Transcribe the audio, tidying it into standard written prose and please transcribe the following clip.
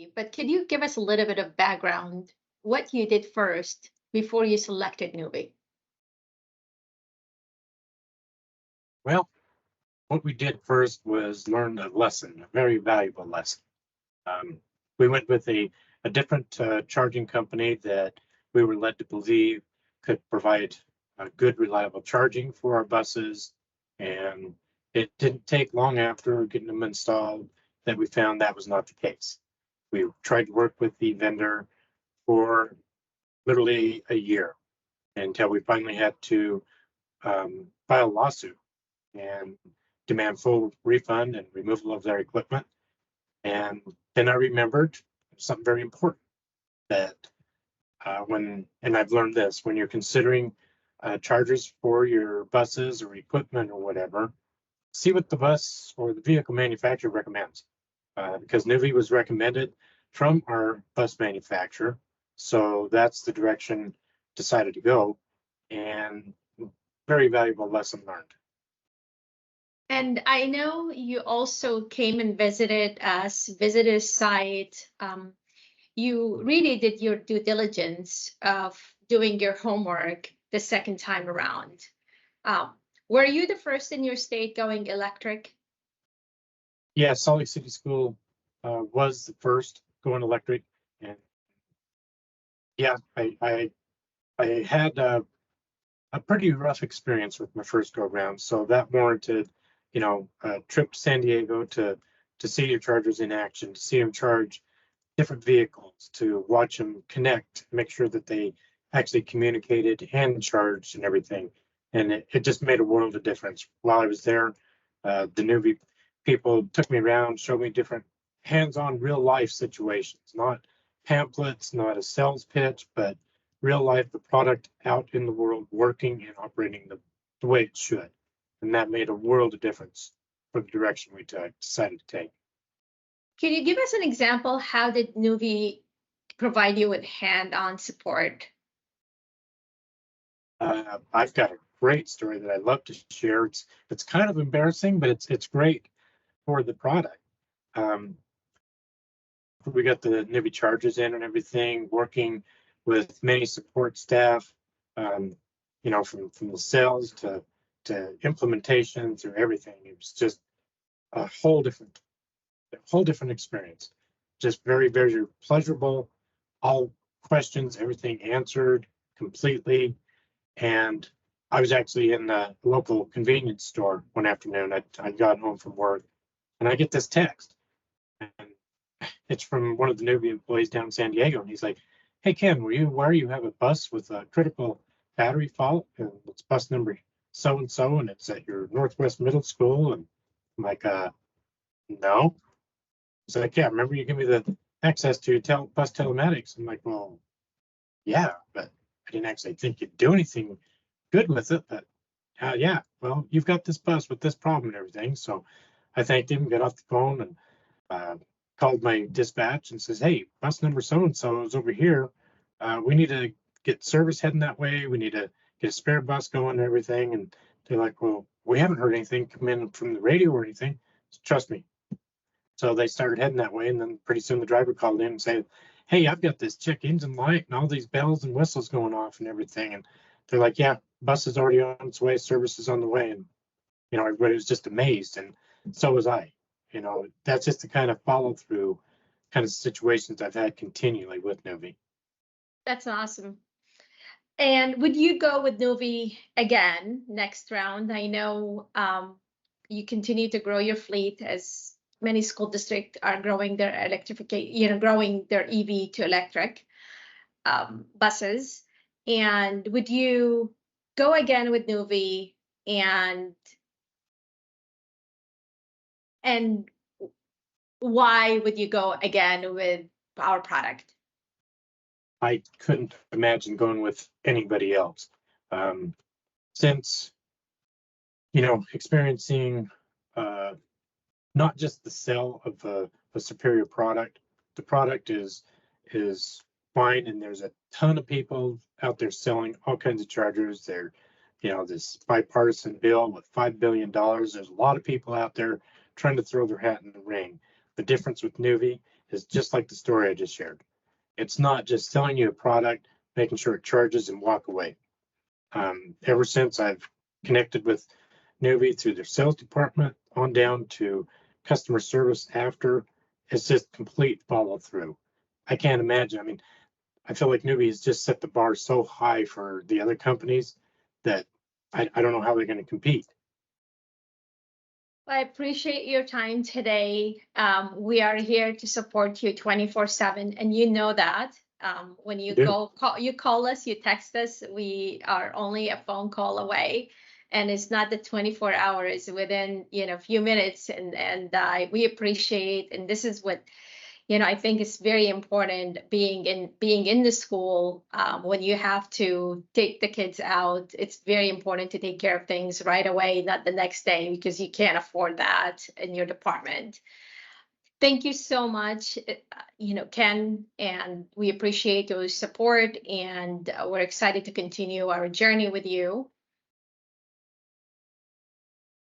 Nuvve, but could you give us a little bit of background, what you did first before you selected Nuvve? Well, what we did first was learn a lesson, a very valuable lesson. We went with a different charging company that we were led to believe could provide good, reliable charging for our buses. And it didn't take long after getting them installed that we found that was not the case. We tried to work with the vendor for literally a year until we finally had to file a lawsuit and demand full refund and removal of their equipment. And then I remembered something very important that and I've learned this, when you're considering chargers for your buses or equipment or whatever, see what the bus or the vehicle manufacturer recommends. Because Nuvve was recommended from our bus manufacturer. So that's the direction decided to go, and very valuable lesson learned. And I know you also came and visited us, visited site. You really did your due diligence of doing your homework the second time around. Were you the first in your state going electric? Yeah, Salt Lake City School was the first going electric, and yeah, I had a pretty rough experience with my first go around, so that warranted, a trip to San Diego to see your chargers in action, to see them charge different vehicles, to watch them connect, make sure that they actually communicated and charged and everything. And it just made a world of difference. While I was there, the Nuvve people took me around, showed me different hands-on real life situations, not pamphlets, not a sales pitch, but real life, the product out in the world working and operating the way it should. And that made a world of difference for the direction we decided to take. Can you give us an example? How did Nuvve provide you with hand-on support? I've got a great story that I'd love to share. It's kind of embarrassing, but it's great for the product. We got the Nuvve chargers in and everything, working with many support staff, from the sales to implementation through everything. It was just a whole different experience. Just very, very pleasurable. All questions, everything answered completely. And I was actually in the local convenience store one afternoon. I'd gotten home from work, and I get this text, and it's from one of the Nuvve employees down in San Diego, and he's like, "Hey Ken, were you aware you have a bus with a critical battery fault, and it's bus number so and so, and it's at your Northwest Middle School?" And I'm like, "No." He's like, "Yeah, remember you give me the access to your bus telematics?" I'm like, "Well, yeah, but I didn't actually think you'd do anything good with it, but yeah, well, you've got this bus with this problem and everything." So I thanked him, got off the phone, and called my dispatch and says, "Hey, bus number so-and-so is over here. We need to get service heading that way. We need to get a spare bus going and everything." And they're like, "Well, we haven't heard anything come in from the radio or anything. So trust me." So they started heading that way, and then pretty soon the driver called in and said, "Hey, I've got this check engine light and all these bells and whistles going off and everything." And they're like, "Yeah, bus is already on its way, service is on the way." And everybody was just amazed, and so was I. That's just the kind of follow through kind of situations I've had continually with Nuvve. That's awesome. And would you go with Nuvve again next round? I know you continue to grow your fleet as many school districts are growing their electrification, growing their EV to electric buses. And would you go again with Nuvve, and why would you go again with our product? I couldn't imagine going with anybody else. Since, experiencing not just the sale of a superior product, the product is fine, and there's a ton of people out there selling all kinds of chargers. They're, this bipartisan bill with $5 billion. There's a lot of people out there trying to throw their hat in the ring. The difference with Nuvve is just like the story I just shared. It's not just selling you a product, making sure it charges and walk away. Ever since I've connected with Nuvve through their sales department on down to customer service after, it's just complete follow through. I can't imagine. I mean, I feel like Nuvve has just set the bar so high for the other companies that I don't know how they're going to compete. I appreciate your time today. We are here to support you 24/7, and you know that. When you call us, you text us. We are only a phone call away, and it's not the 24 hours, within a few minutes. And we appreciate. And this is what I think is very important, being in the school. When you have to take the kids out, it's very important to take care of things right away, not the next day, because you can't afford that in your department. Thank you so much, Ken, and we appreciate your support, and we're excited to continue our journey with you.